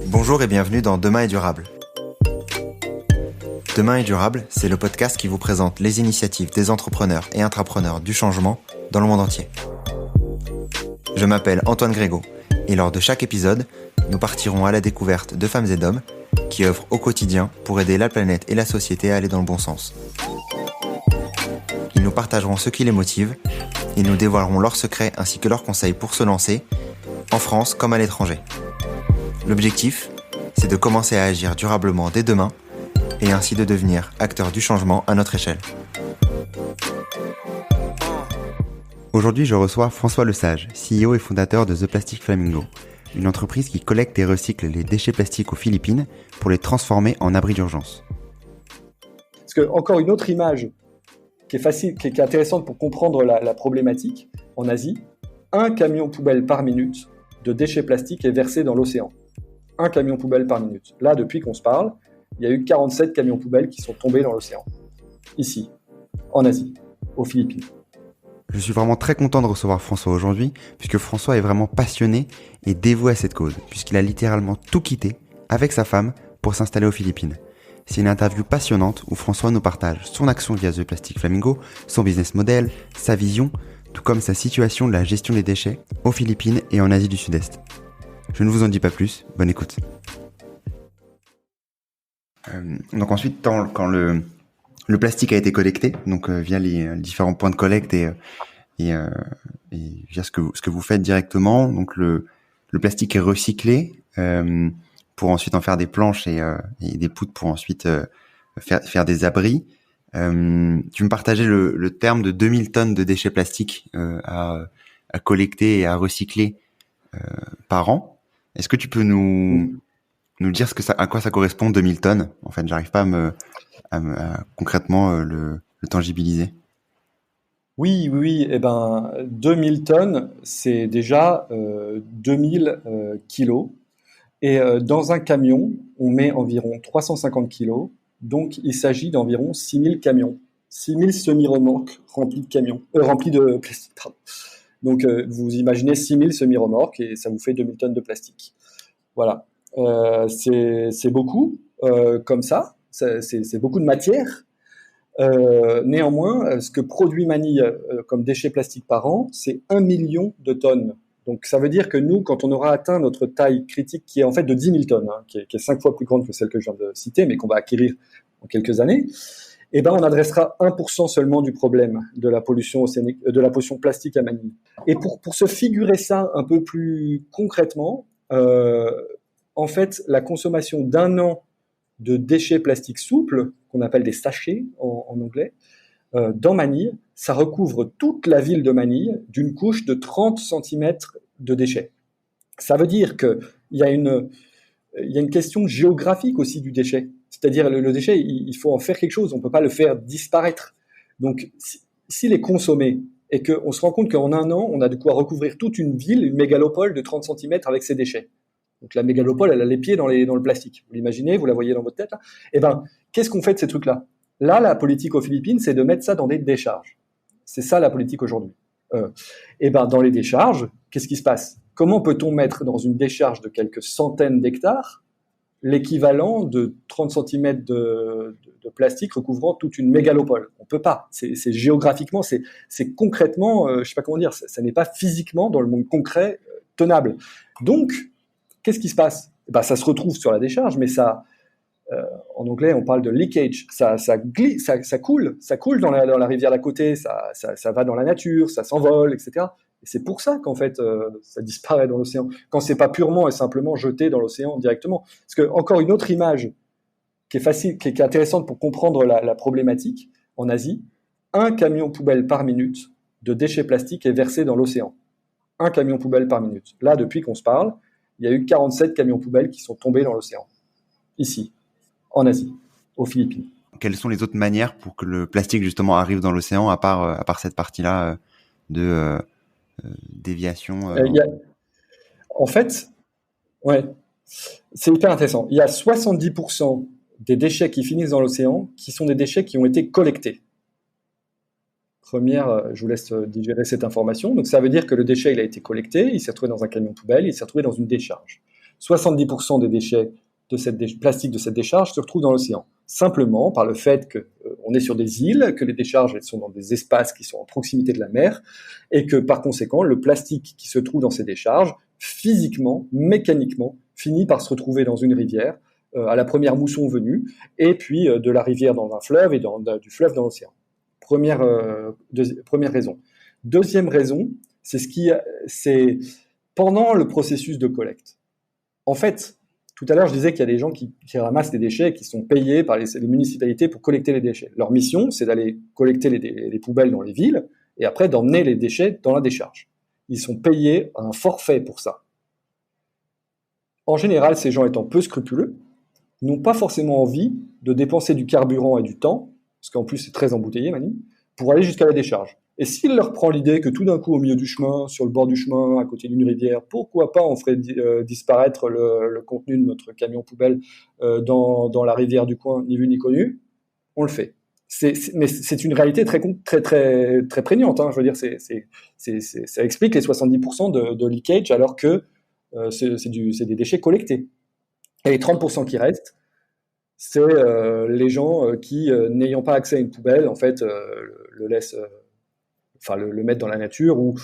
Bonjour et bienvenue dans Demain est durable. Demain est durable, c'est le podcast qui vous présente les initiatives des entrepreneurs et intrapreneurs du changement dans le monde entier. Je m'appelle Antoine Grégo et lors de chaque épisode, nous partirons à la découverte de femmes et d'hommes qui œuvrent au quotidien pour aider la planète et la société à aller dans le bon sens. Ils nous partageront ce qui les motive, ils nous dévoileront leurs secrets ainsi que leurs conseils pour se lancer, en France comme à l'étranger. L'objectif, c'est de commencer à agir durablement dès demain et ainsi de devenir acteur du changement à notre échelle. Aujourd'hui, je reçois François Lesage, CEO et fondateur de The Plastic Flamingo, une entreprise qui collecte et recycle les déchets plastiques aux Philippines pour les transformer en abris d'urgence. Parce que, encore une autre image qui est facile, qui est intéressante pour comprendre la problématique, en Asie, un camion poubelle par minute de déchets plastiques est versé dans l'océan. Un camion poubelle par minute. Là, depuis qu'on se parle, il y a eu 47 camions poubelles qui sont tombés dans l'océan. Ici, en Asie, aux Philippines. Je suis vraiment très content de recevoir François aujourd'hui, puisque François est vraiment passionné et dévoué à cette cause, puisqu'il a littéralement tout quitté, avec sa femme, pour s'installer aux Philippines. C'est une interview passionnante où François nous partage son action via The Plastic Flamingo, son business model, sa vision, tout comme sa situation de la gestion des déchets aux Philippines et en Asie du Sud-Est. Je ne vous en dis pas plus, bonne écoute. Donc ensuite, quand le plastique a été collecté, donc via les différents points de collecte et via ce que vous faites directement, donc le plastique est recyclé pour ensuite en faire des planches et des poutres pour ensuite faire des abris. Tu me partageais le terme de 2000 tonnes de déchets plastiques à collecter et à recycler par an. Est-ce que tu peux nous dire à quoi ça correspond 2000 tonnes? En fait, j'arrive pas à concrètement le tangibiliser. Oui. 2000 tonnes, c'est déjà 2000 kilos. Et dans un camion, on met environ 350 kilos. Donc, il s'agit d'environ 6000 camions. 6000 semi-remorques remplis de plastique. Pardon. Donc, vous imaginez 6000 semi-remorques et ça vous fait 2000 tonnes de plastique. Voilà. C'est beaucoup, comme ça. C'est beaucoup de matière. Néanmoins, ce que produit Manille comme déchets plastiques par an, c'est 1 million de tonnes. Donc, ça veut dire que nous, quand on aura atteint notre taille critique, qui est en fait de 10 000 tonnes, qui est 5 fois plus grande que celle que je viens de citer, mais qu'on va acquérir en quelques années, on adressera 1% seulement du problème de la pollution océanique, de la pollution plastique à Manille. Et pour se figurer ça un peu plus concrètement, en fait, la consommation d'un an de déchets plastiques souples, qu'on appelle des sachets en anglais, dans Manille, ça recouvre toute la ville de Manille d'une couche de 30 cm de déchets. Ça veut dire qu'il y a une question géographique aussi du déchet. C'est-à-dire le déchet, il faut en faire quelque chose, on ne peut pas le faire disparaître. Donc, s'il est consommé et qu'on se rend compte qu'en un an, on a de quoi recouvrir toute une ville, une mégalopole de 30 cm avec ses déchets. Donc la mégalopole, elle a les pieds dans le plastique. Vous l'imaginez, vous la voyez dans votre tête là. Qu'est-ce qu'on fait de ces trucs-là? Là, la politique aux Philippines, c'est de mettre ça dans des décharges. C'est ça la politique aujourd'hui. Dans les décharges, qu'est-ce qui se passe? Comment peut-on mettre dans une décharge de quelques centaines d'hectares l'équivalent de 30 cm de plastique recouvrant toute une mégalopole? On peut pas. C'est géographiquement, c'est concrètement, je sais pas comment dire, ça n'est pas physiquement dans le monde concret tenable. Donc, qu'est-ce qui se passe? Ça se retrouve sur la décharge, mais ça, en anglais, on parle de leakage. Ça coule dans la rivière d'à côté, ça va dans la nature, ça s'envole, etc. Et c'est pour ça qu'en fait, ça disparaît dans l'océan. Quand c'est pas purement et simplement jeté dans l'océan directement. Parce que, encore une autre image qui est facile, qui est intéressante pour comprendre la problématique, en Asie, un camion poubelle par minute de déchets plastiques est versé dans l'océan. Un camion poubelle par minute. Là, depuis qu'on se parle, il y a eu 47 camions poubelles qui sont tombés dans l'océan. Ici, en Asie, aux Philippines. Quelles sont les autres manières pour que le plastique, justement, arrive dans l'océan, à part cette partie-là de déviation En fait, c'est hyper intéressant. Il y a 70% des déchets qui finissent dans l'océan qui sont des déchets qui ont été collectés. Première, je vous laisse digérer cette information. Donc, ça veut dire que le déchet, il a été collecté, il s'est retrouvé dans un camion poubelle, il s'est retrouvé dans une décharge. 70% des déchets plastiques de cette décharge se retrouvent dans l'océan. Simplement par le fait qu'on est sur des îles, que les décharges elles sont dans des espaces qui sont en proximité de la mer, et que par conséquent, le plastique qui se trouve dans ces décharges, physiquement, mécaniquement, finit par se retrouver dans une rivière, à la première mousson venue, et puis de la rivière dans un fleuve et du fleuve dans l'océan. Première raison. Deuxième raison, c'est pendant le processus de collecte. En fait, tout à l'heure, je disais qu'il y a des gens qui ramassent les déchets et qui sont payés par les municipalités pour collecter les déchets. Leur mission, c'est d'aller collecter les poubelles dans les villes et après d'emmener les déchets dans la décharge. Ils sont payés à un forfait pour ça. En général, ces gens étant peu scrupuleux, n'ont pas forcément envie de dépenser du carburant et du temps, parce qu'en plus c'est très embouteillé, Mani, pour aller jusqu'à la décharge. Et s'il leur prend l'idée que tout d'un coup, au milieu du chemin, sur le bord du chemin, à côté d'une rivière, pourquoi pas on ferait disparaître le contenu de notre camion poubelle dans la rivière du coin, ni vu ni connu, on le fait. Mais c'est une réalité très prégnante. Hein. Je veux dire, ça explique les 70% de leakage, alors que c'est des déchets collectés. Et les 30% qui restent, c'est les gens qui, n'ayant pas accès à une poubelle, en fait, le laissent... le mettre dans la nature ou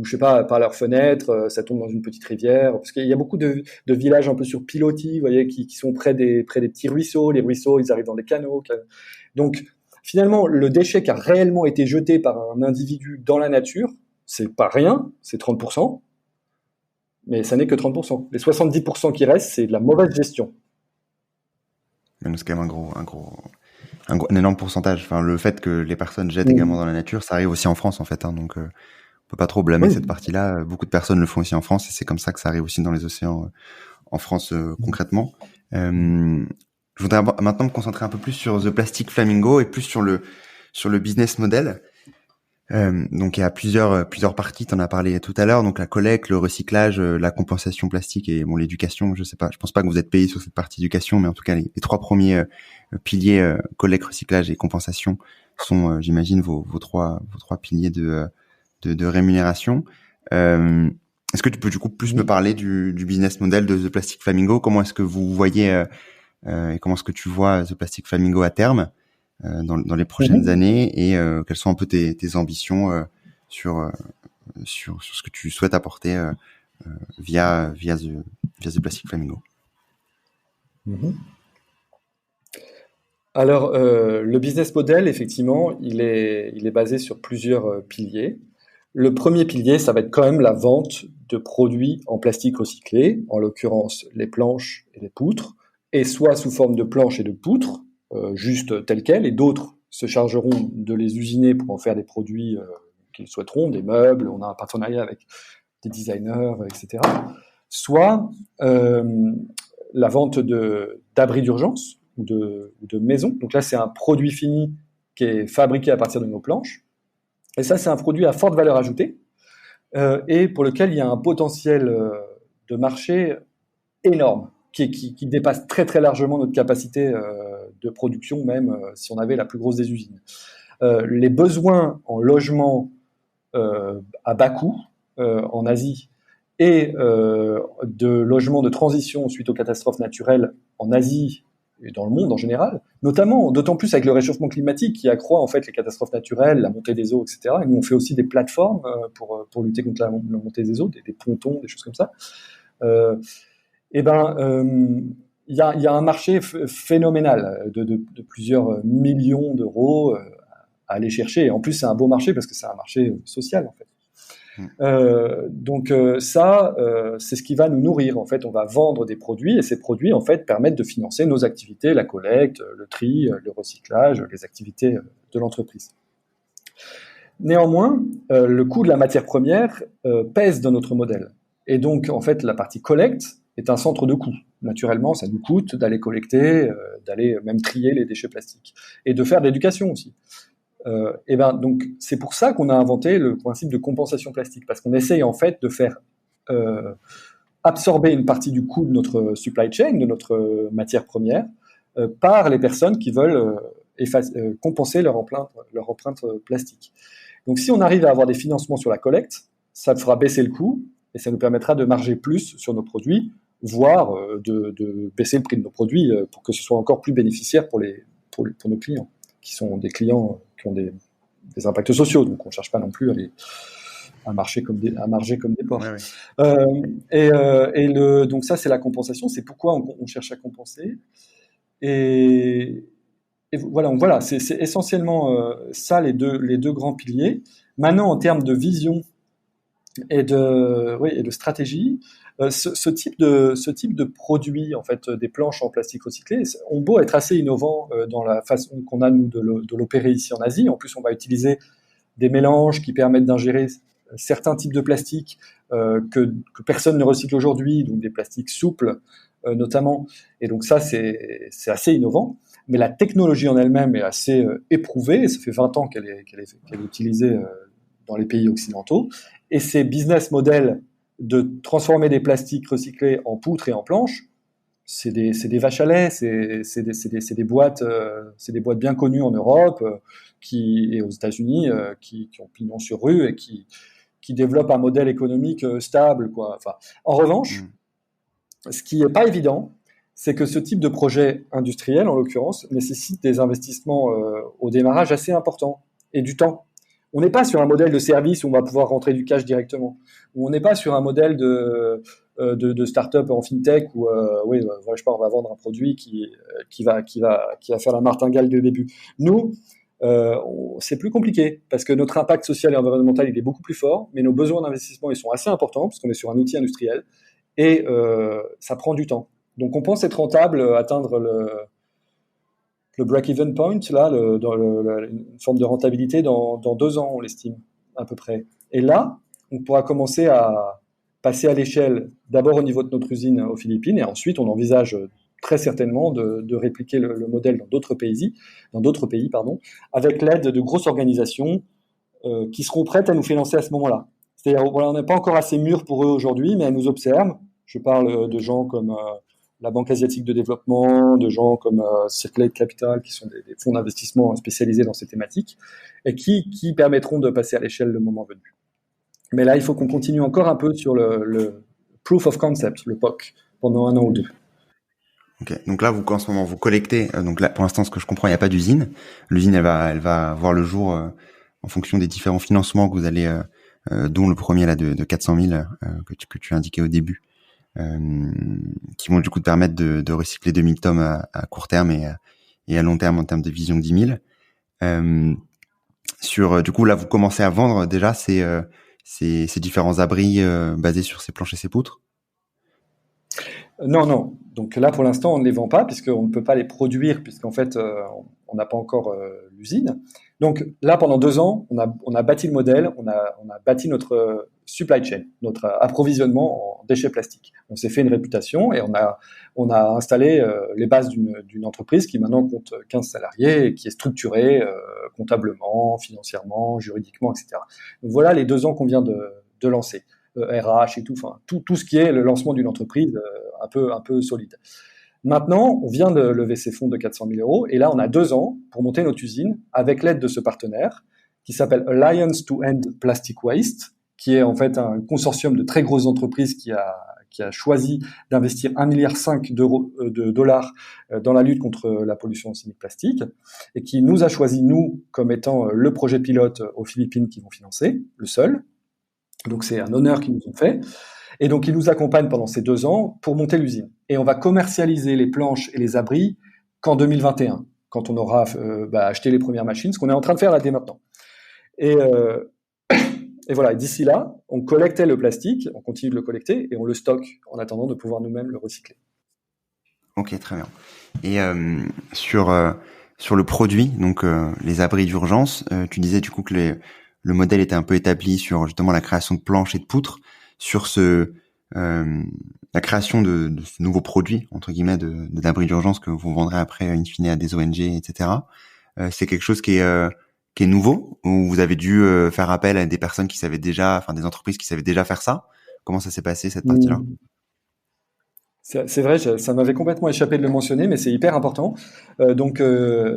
je sais pas, par leur fenêtre, ça tombe dans une petite rivière. Parce qu'il y a beaucoup de villages un peu sur pilotis, vous voyez, qui sont près des petits ruisseaux. Les ruisseaux, ils arrivent dans des canaux. Donc, finalement, le déchet qui a réellement été jeté par un individu dans la nature, c'est pas rien, c'est 30%, mais ça n'est que 30%. Les 70% qui restent, c'est de la mauvaise gestion. Mais c'est quand même un énorme pourcentage. Enfin, le fait que les personnes jettent également dans la nature, ça arrive aussi en France, en fait. Hein, donc, on peut pas trop blâmer cette partie-là. Beaucoup de personnes le font aussi en France, et c'est comme ça que ça arrive aussi dans les océans en France concrètement. Je voudrais maintenant me concentrer un peu plus sur The Plastic Flamingo et plus sur le business model. Donc il y a plusieurs parties, tu en as parlé tout à l'heure, donc la collecte, le recyclage, la compensation plastique et l'éducation, je pense pas que vous êtes payé sur cette partie éducation, mais en tout cas les trois premiers piliers, collecte, recyclage et compensation sont, j'imagine, vos trois piliers de rémunération. Est-ce que tu peux du coup plus me parler du business model de The Plastic Flamingo? Comment est-ce que vous voyez et comment est-ce que tu vois The Plastic Flamingo à terme? Dans les prochaines années, et quelles sont un peu tes ambitions sur ce que tu souhaites apporter via The Plastic Flamingo. Alors, le business model, effectivement, il est basé sur plusieurs piliers. Le premier pilier, ça va être quand même la vente de produits en plastique recyclé, en l'occurrence les planches et les poutres, et soit sous forme de planches et de poutres, juste telles quelles, et d'autres se chargeront de les usiner pour en faire des produits qu'ils souhaiteront, des meubles, on a un partenariat avec des designers, etc. Soit la vente d'abris d'urgence ou de maisons. Donc là, c'est un produit fini qui est fabriqué à partir de nos planches. Et ça, c'est un produit à forte valeur ajoutée et pour lequel il y a un potentiel de marché énorme, qui dépasse très très largement notre capacité de production, même si on avait la plus grosse des usines. Les besoins en logement à bas coût en Asie et de logements de transition suite aux catastrophes naturelles en Asie et dans le monde en général, notamment, d'autant plus avec le réchauffement climatique qui accroît en fait les catastrophes naturelles, la montée des eaux, etc. Et nous, on fait aussi des plateformes pour lutter contre la montée des eaux, des pontons, des choses comme ça. Il y a un marché phénoménal de plusieurs millions d'euros à aller chercher. Et en plus, c'est un beau marché parce que c'est un marché social, en fait. C'est ce qui va nous nourrir. En fait, on va vendre des produits et ces produits, en fait, permettent de financer nos activités, la collecte, le tri, le recyclage, les activités de l'entreprise. Néanmoins, le coût de la matière première pèse dans notre modèle. Et donc, en fait, la partie collecte est un centre de coût. Naturellement, ça nous coûte d'aller collecter, d'aller même trier les déchets plastiques et de faire de l'éducation aussi. Donc, c'est pour ça qu'on a inventé le principe de compensation plastique, parce qu'on essaye en fait de faire absorber une partie du coût de notre supply chain, de notre matière première, par les personnes qui veulent compenser leur empreinte plastique. Donc, si on arrive à avoir des financements sur la collecte, ça fera baisser le coût et ça nous permettra de marger plus sur nos produits voire de baisser le prix de nos produits pour que ce soit encore plus bénéficiaire pour nos clients, qui sont des clients qui ont des impacts sociaux. Donc, on ne cherche pas non plus à marcher comme des porcs. Ouais, ouais. Donc ça, c'est la compensation. C'est pourquoi on cherche à compenser. Et voilà, c'est essentiellement ça les deux grands piliers. Maintenant, en termes de vision et de stratégie, ce type de produit, en fait, des planches en plastique recyclé, ont beau être assez innovants dans la façon qu'on a nous de l'opérer ici en Asie. En plus, on va utiliser des mélanges qui permettent d'ingérer certains types de plastiques que personne ne recycle aujourd'hui, donc des plastiques souples notamment. Et donc ça, c'est assez innovant. Mais la technologie en elle-même est assez éprouvée. Ça fait 20 ans qu'elle est utilisée dans les pays occidentaux. Et ces business models de transformer des plastiques recyclés en poutres et en planches, c'est des vaches à lait, c'est des boîtes bien connues en Europe et aux États-Unis qui ont pignon sur rue et qui développent un modèle économique stable, quoi. Enfin, en revanche, ce qui n'est pas évident, c'est que ce type de projet industriel, en l'occurrence, nécessite des investissements au démarrage assez importants et du temps. On n'est pas sur un modèle de service où on va pouvoir rentrer du cash directement. On n'est pas sur un modèle de start-up en fintech où, je sais pas, on va vendre un produit qui va faire la martingale dès le début. Nous, c'est plus compliqué parce que notre impact social et environnemental il est beaucoup plus fort, mais nos besoins d'investissement ils sont assez importants parce qu'on est sur un outil industriel et ça prend du temps. Donc on pense être rentable, atteindre le break-even point, là, une forme de rentabilité dans 2 ans, on l'estime, à peu près. Et là, on pourra commencer à passer à l'échelle, d'abord au niveau de notre usine aux Philippines, et ensuite on envisage très certainement de répliquer le modèle dans d'autres pays, avec l'aide de grosses organisations qui seront prêtes à nous financer à ce moment-là. C'est-à-dire, voilà, on n'est pas encore assez mûr pour eux aujourd'hui, mais elles nous observent. Je parle de gens comme la Banque asiatique de développement, de gens comme Circulate Capital, qui sont des fonds d'investissement spécialisés dans ces thématiques, et qui permettront de passer à l'échelle le moment venu. Mais là, il faut qu'on continue encore un peu sur le proof of concept, le POC, pendant 1 an ou 2. Ok. Donc là, en ce moment, vous collectez. Donc là, pour l'instant, ce que je comprends, il n'y a pas d'usine. L'usine, elle va voir le jour en fonction des différents financements que vous allez, dont le premier là de 400 000 que tu indiquais au début, qui vont du coup te permettre de recycler 2000 tonnes à court terme et à long terme en termes de vision 10 000. Du coup, là, vous commencez à vendre déjà ces différents abris basés sur ces planches et ces poutres. Non. Donc là, pour l'instant, on ne les vend pas puisqu'on ne peut pas les produire puisqu'en fait, on n'a pas encore l'usine. Donc là, pendant 2 ans, on a bâti le modèle, on a bâti notre supply chain, notre approvisionnement en déchets plastiques. On s'est fait une réputation et on a installé les bases d'une entreprise qui maintenant compte 15 salariés et qui est structurée comptablement, financièrement, juridiquement, etc. Donc voilà les 2 ans qu'on vient de lancer. RH et tout, enfin tout ce qui est le lancement d'une entreprise un peu solide. Maintenant, on vient de lever ces fonds de 400 000 euros et là, on a 2 ans pour monter notre usine avec l'aide de ce partenaire qui s'appelle Alliance to End Plastic Waste, qui est en fait un consortium de très grosses entreprises qui a choisi d'investir 1,5 milliard de dollars dans la lutte contre la pollution chimique plastique et qui nous a choisi, nous, comme étant le projet pilote aux Philippines qu'ils vont financer, le seul. Donc c'est un honneur qu'ils nous ont fait. Et donc ils nous accompagnent pendant ces 2 ans pour monter l'usine. Et on va commercialiser les planches et les abris qu'en 2021, quand on aura acheté les premières machines, ce qu'on est en train de faire là dès maintenant. Et voilà, d'ici là, on collectait le plastique, on continue de le collecter et on le stocke en attendant de pouvoir nous-mêmes le recycler. Ok, très bien. Et sur le produit, donc les abris d'urgence, tu disais du coup que le modèle était un peu établi sur justement la création de planches et de poutres, sur la création de ce nouveau produit entre guillemets d'abris d'urgence que vous vendrez après in fine à des ONG, etc. C'est quelque chose qui est nouveau, ou vous avez dû faire appel à des personnes qui savaient déjà, enfin des entreprises qui savaient déjà faire ça? Comment ça s'est passé cette partie-là? C'est vrai, ça m'avait complètement échappé de le mentionner, mais c'est hyper important. Donc,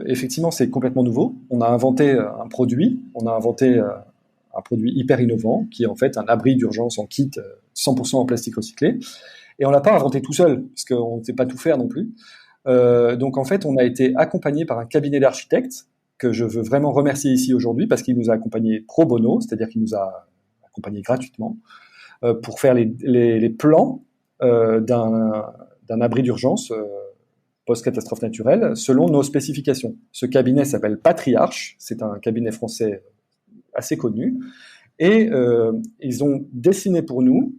effectivement, c'est complètement nouveau. On a inventé un produit hyper innovant, qui est en fait un abri d'urgence en kit 100% en plastique recyclé. Et on l'a pas inventé tout seul, parce qu'on ne sait pas tout faire non plus. Donc en fait, on a été accompagné par un cabinet d'architectes que je veux vraiment remercier ici aujourd'hui parce qu'il nous a accompagnés pro bono, c'est-à-dire qu'il nous a accompagnés gratuitement pour faire les plans d'un abri d'urgence post-catastrophe naturelle selon nos spécifications. Ce cabinet s'appelle Patriarche, c'est un cabinet français assez connu, et ils ont dessiné pour nous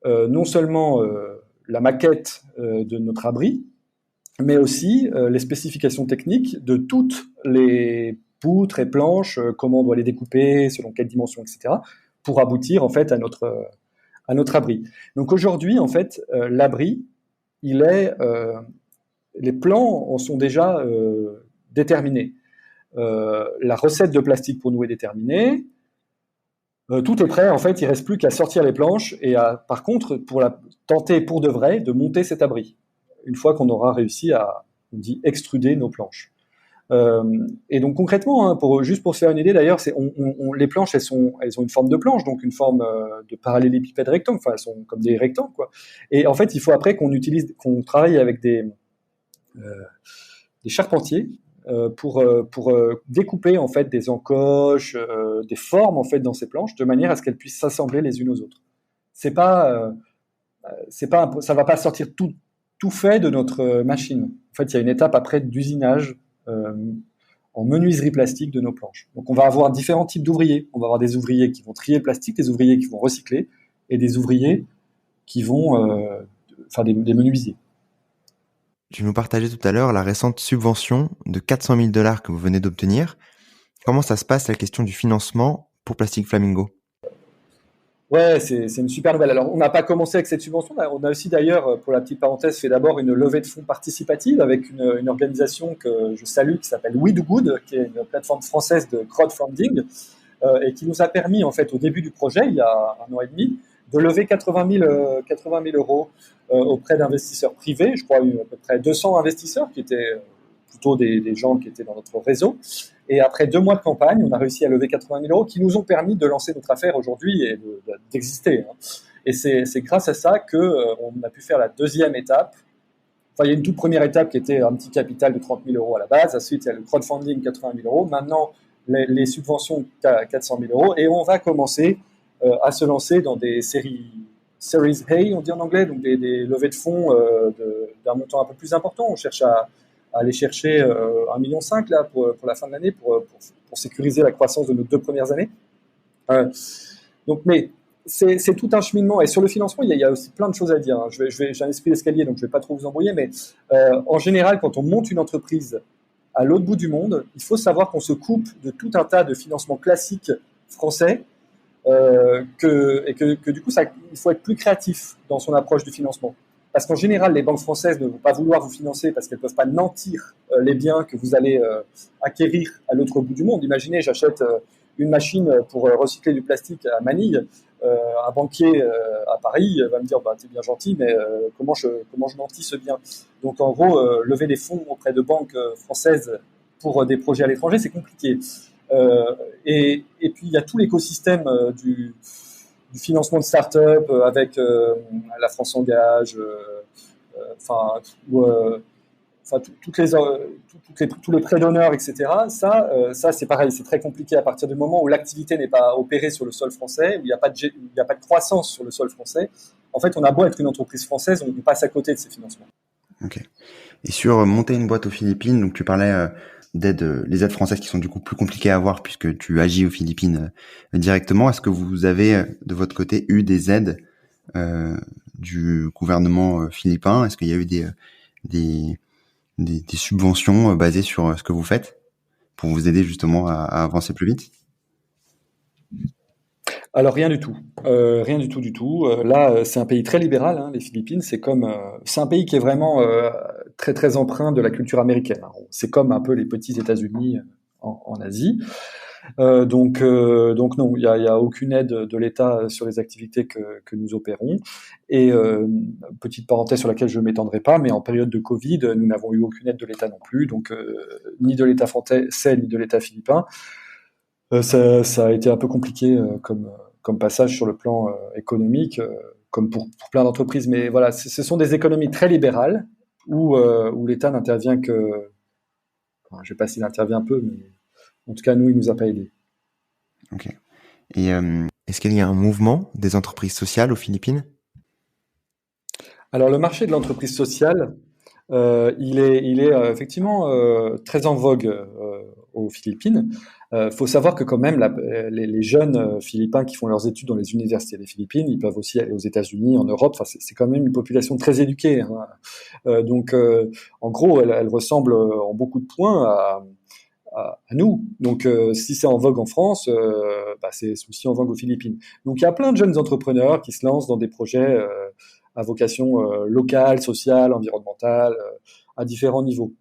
non seulement la maquette de notre abri, mais aussi les spécifications techniques de toutes les poutres et planches, comment on doit les découper, selon quelle dimension, etc., pour aboutir en fait à notre abri. Donc aujourd'hui, en fait, l'abri, les plans en sont déjà déterminés. La recette de plastique pour nous est déterminée. Tout est prêt, en fait, il ne reste plus qu'à sortir les planches et par contre, tenter pour de vrai de monter cet abri, une fois qu'on aura réussi à, on dit, extruder nos planches. Et donc concrètement, hein, juste pour se faire une idée d'ailleurs, les planches, elles ont une forme de planche, donc une forme de parallélépipède rectangle, enfin elles sont comme des rectangles, quoi. Et en fait, il faut après qu'on travaille avec des charpentiers pour découper en fait des encoches, des formes en fait dans ces planches, de manière à ce qu'elles puissent s'assembler les unes aux autres. Ça va pas sortir tout fait de notre machine. En fait, il y a une étape après d'usinage en menuiserie plastique de nos planches. Donc, on va avoir différents types d'ouvriers. On va avoir des ouvriers qui vont trier le plastique, des ouvriers qui vont recycler, et des ouvriers qui vont faire des menuisiers. Tu nous partageais tout à l'heure la récente subvention de 400 000 $ que vous venez d'obtenir. Comment ça se passe, la question du financement pour Plastic Flamingo? Ouais, c'est une super nouvelle. Alors, on n'a pas commencé avec cette subvention. On a aussi d'ailleurs, pour la petite parenthèse, fait d'abord une levée de fonds participative avec une organisation que je salue qui s'appelle We Do Good, qui est une plateforme française de crowdfunding et qui nous a permis, en fait, au début du projet, il y a 1 an et demi, de lever 80 000 euros auprès d'investisseurs privés. Je crois à peu près 200 investisseurs qui étaient plutôt des gens qui étaient dans notre réseau. Et après 2 mois de campagne, on a réussi à lever 80 000 euros qui nous ont permis de lancer notre affaire aujourd'hui et d'exister. Et c'est grâce à ça qu'on a pu faire la deuxième étape. Enfin, il y a une toute première étape qui était un petit capital de 30 000 euros à la base. Ensuite, il y a le crowdfunding 80 000 euros. Maintenant, les subventions 400 000 euros. Et on va commencer à se lancer dans des Series A, on dit en anglais, donc des levées de fonds d'un montant un peu plus important. On cherche à aller chercher 1,5 million là, pour la fin de l'année pour sécuriser la croissance de nos 2 premières années. Donc, mais c'est tout un cheminement. Et sur le financement, il y a aussi plein de choses à dire. J'ai un esprit d'escalier, donc je ne vais pas trop vous embrouiller, mais en général, quand on monte une entreprise à l'autre bout du monde, il faut savoir qu'on se coupe de tout un tas de financements classiques français et que du coup, il faut être plus créatif dans son approche du financement. Parce qu'en général, les banques françaises ne vont pas vouloir vous financer parce qu'elles ne peuvent pas nantir les biens que vous allez acquérir à l'autre bout du monde. Imaginez, j'achète une machine pour recycler du plastique à Manille. Un banquier à Paris va me dire bah, t'es bien gentil, mais comment je nantis ce bien? Donc en gros, lever des fonds auprès de banques françaises pour des projets à l'étranger, c'est compliqué. Et puis il y a tout l'écosystème du financement de start-up avec la France Engage, tous les prêts d'honneur, etc. Ça c'est pareil, c'est très compliqué à partir du moment où l'activité n'est pas opérée sur le sol français, où il n'y a pas de croissance sur le sol français. En fait, on a beau être une entreprise française, on passe à côté de ces financements. Ok. Et sur monter une boîte aux Philippines, donc tu parlais les aides françaises qui sont du coup plus compliquées à avoir puisque tu agis aux Philippines directement. Est-ce que vous avez de votre côté eu des aides du gouvernement philippin? Est-ce qu'il y a eu des subventions basées sur ce que vous faites pour vous aider justement à avancer plus vite? Alors rien du tout, rien du tout. Là, c'est un pays très libéral, hein, les Philippines. C'est un pays qui est vraiment très très empreint de la culture américaine. C'est comme un peu les petits États-Unis en Asie. Donc non, il y a aucune aide de l'État sur les activités que nous opérons. Et petite parenthèse sur laquelle je ne m'étendrai pas, mais en période de Covid, nous n'avons eu aucune aide de l'État non plus, donc ni de l'État français ni de l'État philippin. Ça a été un peu compliqué comme passage sur le plan économique comme pour plein d'entreprises, mais voilà, ce sont des économies très libérales où l'État n'intervient que, enfin, je ne sais pas s'il intervient un peu, mais en tout cas, nous, il nous a pas aidés. Ok. Et est-ce qu'il y a un mouvement des entreprises sociales aux Philippines? Alors, le marché de l'entreprise sociale, il est effectivement très en vogue aux Philippines. Faut savoir que quand même, les jeunes Philippins qui font leurs études dans les universités des Philippines, ils peuvent aussi aller aux États-Unis, en Europe. Enfin, c'est quand même une population très éduquée, hein. Donc, en gros, elle ressemble en beaucoup de points à nous. Donc, si c'est en vogue en France, c'est aussi en vogue aux Philippines. Donc, il y a plein de jeunes entrepreneurs qui se lancent dans des projets à vocation locale, sociale, environnementale, à différents niveaux.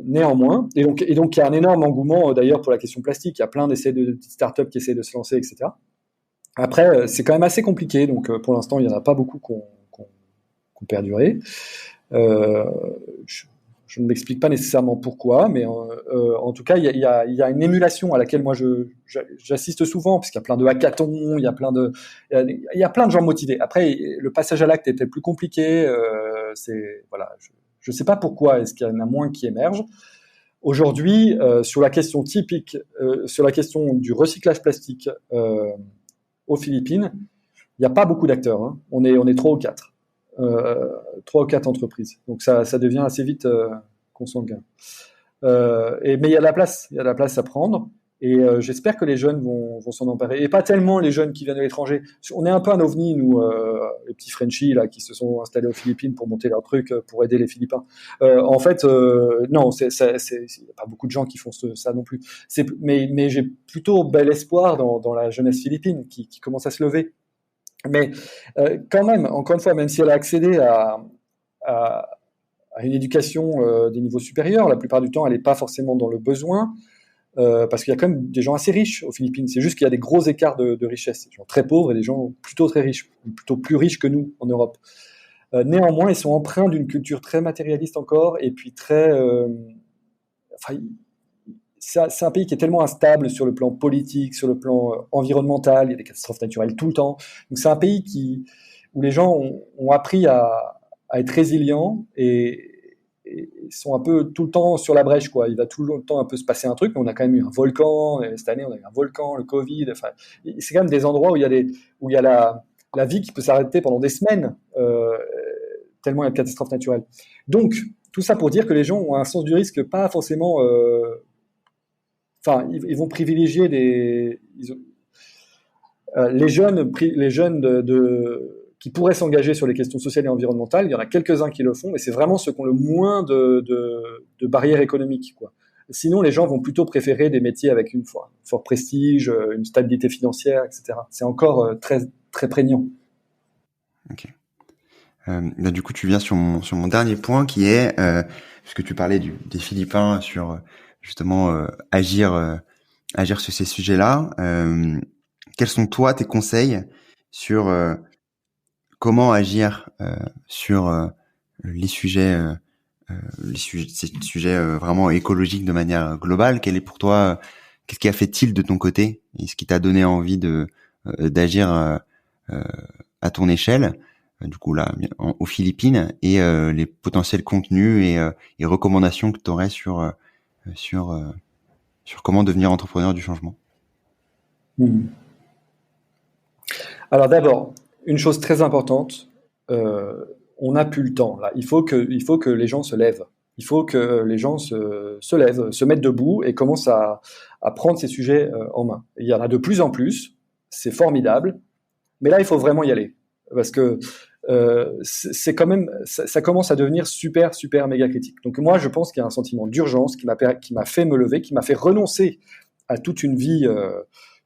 Néanmoins, et donc il y a un énorme engouement d'ailleurs pour la question plastique. Il y a plein d'essais de petites startups qui essaient de se lancer, etc. Après, c'est quand même assez compliqué. Donc, pour l'instant, il n'y en a pas beaucoup qui ont perduré. Euh, je ne m'explique pas nécessairement pourquoi, mais en tout cas, il y a une émulation à laquelle moi j'assiste souvent, parce qu'il y a plein de hackathons, il y a plein de gens motivés. Après, le passage à l'acte est peut-être plus compliqué. Voilà, je ne sais pas pourquoi est-ce qu'il y en a moins qui émergent. Aujourd'hui, sur la question typique, sur la question du recyclage plastique aux Philippines, il n'y a pas beaucoup d'acteurs, hein. On est 3 ou 4. 3 ou 4 entreprises. Donc ça devient assez vite consanguin. Mais il y a de la place à prendre. Et j'espère que les jeunes vont s'en emparer. Et pas tellement les jeunes qui viennent de l'étranger. On est un peu un ovni, nous, les petits Frenchies là, qui se sont installés aux Philippines pour monter leur truc, pour aider les Philippins. En fait, non, il n'y a pas beaucoup de gens qui font ça non plus. Mais j'ai plutôt bel espoir dans la jeunesse philippine qui commence à se lever. Mais quand même, encore une fois, même si elle a accédé à une éducation des niveaux supérieurs, la plupart du temps, elle n'est pas forcément dans le besoin, parce qu'il y a quand même des gens assez riches aux Philippines. C'est juste qu'il y a des gros écarts de richesse. Des gens très pauvres et des gens plutôt très riches, plutôt plus riches que nous en Europe. Néanmoins, ils sont empreints d'une culture très matérialiste encore, et puis très... enfin, c'est un pays qui est tellement instable sur le plan politique, sur le plan environnemental, il y a des catastrophes naturelles tout le temps. Donc c'est un pays où les gens ont appris à être résilients et sont un peu tout le temps sur la brèche, quoi. Il va tout le temps un peu se passer un truc, mais on a quand même eu un volcan, et cette année on a eu un volcan, le Covid, enfin, c'est quand même des endroits où il y a la vie qui peut s'arrêter pendant des semaines, tellement il y a de catastrophes naturelles. Donc, tout ça pour dire que les gens ont un sens du risque pas forcément... Enfin, ils vont privilégier les jeunes qui pourraient s'engager sur les questions sociales et environnementales. Il y en a quelques-uns qui le font, mais c'est vraiment ceux qui ont le moins de barrières économiques, quoi. Sinon, les gens vont plutôt préférer des métiers avec un fort prestige, une stabilité financière, etc. C'est encore très, très prégnant. Ok. Du coup, tu viens sur mon dernier point qui est, puisque tu parlais des Philippins sur justement agir sur ces sujets-là. Quels sont toi tes conseils sur comment agir sur ces sujets vraiment écologiques de manière globale? Quel est pour toi, qu'est-ce qui a fait tilt de ton côté et ce qui t'a donné envie d'agir à ton échelle? Du coup là aux Philippines, et les potentiels contenus et recommandations que tu aurais sur comment devenir entrepreneur du changement. Alors d'abord, une chose très importante, on n'a plus le temps là. Il faut que les gens se lèvent. Il faut que les gens se lèvent, se mettent debout et commencent à prendre ces sujets en main. Et il y en a de plus en plus, c'est formidable, mais là il faut vraiment y aller parce que c'est quand même, ça commence à devenir super, super méga critique. Donc moi, je pense qu'il y a un sentiment d'urgence qui m'a fait me lever, qui m'a fait renoncer à toute une vie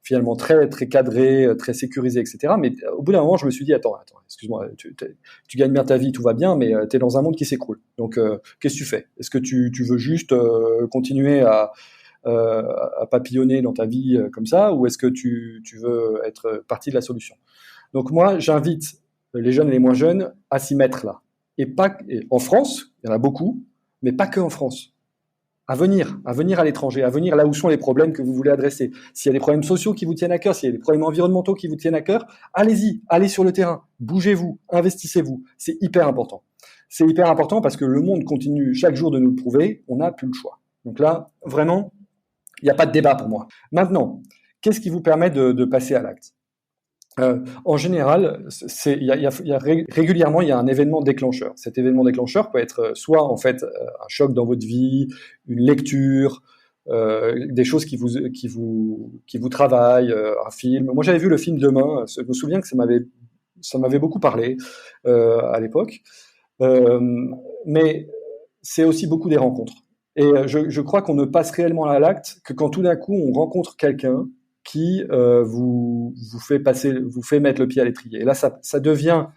finalement très, très cadrée, très sécurisée, etc. Mais au bout d'un moment, je me suis dit, attends, excuse-moi, tu gagnes bien ta vie, tout va bien, mais tu es dans un monde qui s'écroule. Donc, qu'est-ce que tu fais? Est-ce que tu veux juste continuer à papillonner dans ta vie comme ça, ou est-ce que tu veux être partie de la solution? Donc moi, j'invite les jeunes et les moins jeunes à s'y mettre là. Et en France, il y en a beaucoup, mais pas que en France. à venir à l'étranger, à venir là où sont les problèmes que vous voulez adresser. S'il y a des problèmes sociaux qui vous tiennent à cœur, s'il y a des problèmes environnementaux qui vous tiennent à cœur, allez-y, allez sur le terrain, bougez-vous, investissez-vous. C'est hyper important. C'est hyper important parce que le monde continue chaque jour de nous le prouver, on n'a plus le choix. Donc là, vraiment, il n'y a pas de débat pour moi. Maintenant, qu'est-ce qui vous permet de passer à l'acte ? En général, régulièrement, il y a un événement déclencheur. Cet événement déclencheur peut être soit en fait un choc dans votre vie, une lecture, des choses qui vous travaillent, un film. Moi, j'avais vu le film Demain. Je me souviens que ça m'avait beaucoup parlé à l'époque. Mais c'est aussi beaucoup des rencontres. Et je crois qu'on ne passe réellement à l'acte que quand tout d'un coup on rencontre quelqu'un qui vous fait mettre le pied à l'étrier. Et là, ça devient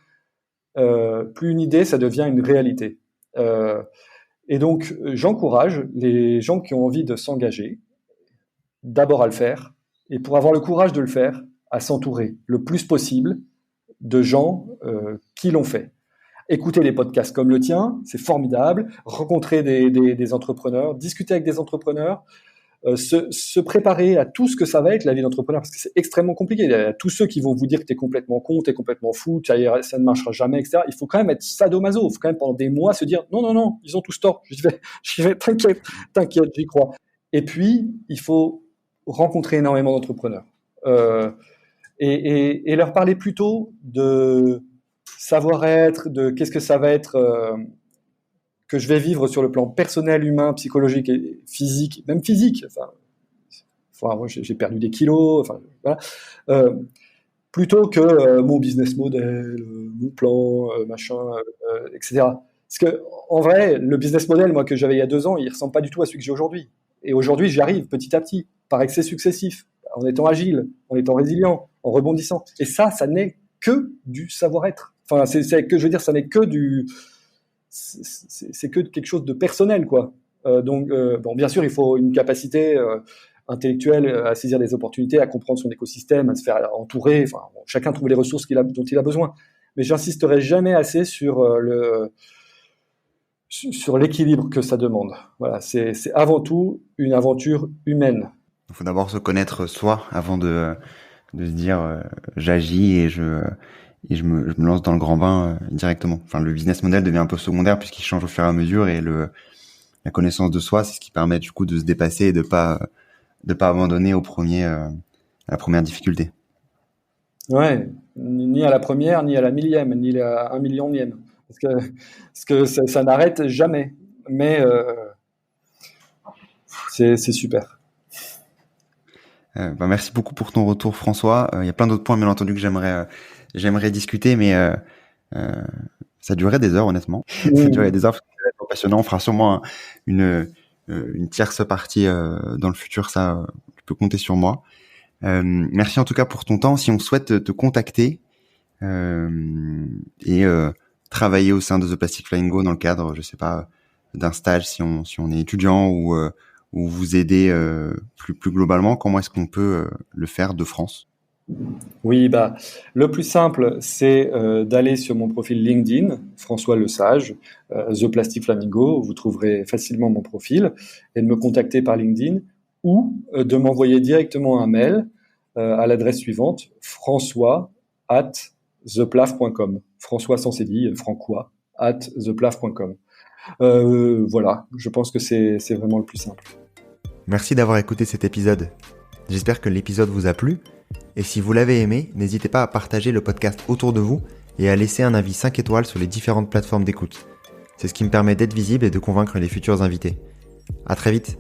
plus une idée, ça devient une réalité. Et donc, j'encourage les gens qui ont envie de s'engager, d'abord à le faire, et pour avoir le courage de le faire, à s'entourer le plus possible de gens qui l'ont fait. Écouter des podcasts comme le tien, c'est formidable. Rencontrer des entrepreneurs, discuter avec des entrepreneurs, se préparer à tout ce que ça va être la vie d'entrepreneur, parce que c'est extrêmement compliqué. Il y a tous ceux qui vont vous dire que t'es complètement con, t'es complètement fou, ça ne marchera jamais, etc. Il faut quand même être sadomaso. Il faut quand même pendant des mois se dire non, ils ont tous tort. J'y vais, t'inquiète, j'y crois. Et puis, il faut rencontrer énormément d'entrepreneurs et leur parler plutôt de savoir-être, de qu'est-ce que ça va être que je vais vivre sur le plan personnel, humain, psychologique et physique, même physique. Enfin moi, j'ai perdu des kilos. Enfin, voilà. Plutôt que mon business model, mon plan, machin, etc. Parce que en vrai, le business model, moi que j'avais il y a 2 ans, il ressemble pas du tout à celui que j'ai aujourd'hui. Et aujourd'hui, j'y arrive petit à petit, par excès successif, en étant agile, en étant résilient, en rebondissant. Et ça n'est que du savoir-être. Enfin, c'est que je veux dire, ça n'est que c'est que quelque chose de personnel, quoi. Donc, bon, bien sûr, il faut une capacité intellectuelle à saisir des opportunités, à comprendre son écosystème, à se faire entourer. Enfin, bon, chacun trouve les ressources dont il a besoin. Mais j'insisterai jamais assez sur l'équilibre que ça demande. Voilà, c'est avant tout une aventure humaine. Il faut d'abord se connaître soi avant de se dire j'agis et je me lance dans le grand bain directement. Enfin, le business model devient un peu secondaire puisqu'il change au fur et à mesure, et la connaissance de soi, c'est ce qui permet du coup de se dépasser et de pas abandonner à la première difficulté. Ouais, ni à la première, ni à la millième, ni à 1 millionième, parce que ça n'arrête jamais. Mais c'est super. Merci beaucoup pour ton retour, François. Il y a plein d'autres points, bien entendu, que j'aimerais discuter, mais ça durerait des heures, honnêtement. Ça durerait des heures parce que c'est passionnant. On fera sûrement une tierce partie dans le futur. Ça, tu peux compter sur moi. Merci en tout cas pour ton temps. Si on souhaite te contacter et travailler au sein de The Plastic Flying Go dans le cadre, je sais pas, d'un stage, si on est étudiant ou vous aider plus globalement, comment est-ce qu'on peut le faire de France ? Oui, le plus simple, c'est d'aller sur mon profil LinkedIn, François Lesage, The Plastic Flamingo, vous trouverez facilement mon profil, et de me contacter par LinkedIn, ou de m'envoyer directement un mail à l'adresse suivante, françois@theplaf.com. François sans cédille, francois, @theplaf.com. Voilà, je pense que c'est vraiment le plus simple. Merci d'avoir écouté cet épisode. J'espère que l'épisode vous a plu. Et si vous l'avez aimé, n'hésitez pas à partager le podcast autour de vous et à laisser un avis 5 étoiles sur les différentes plateformes d'écoute. C'est ce qui me permet d'être visible et de convaincre les futurs invités. À très vite.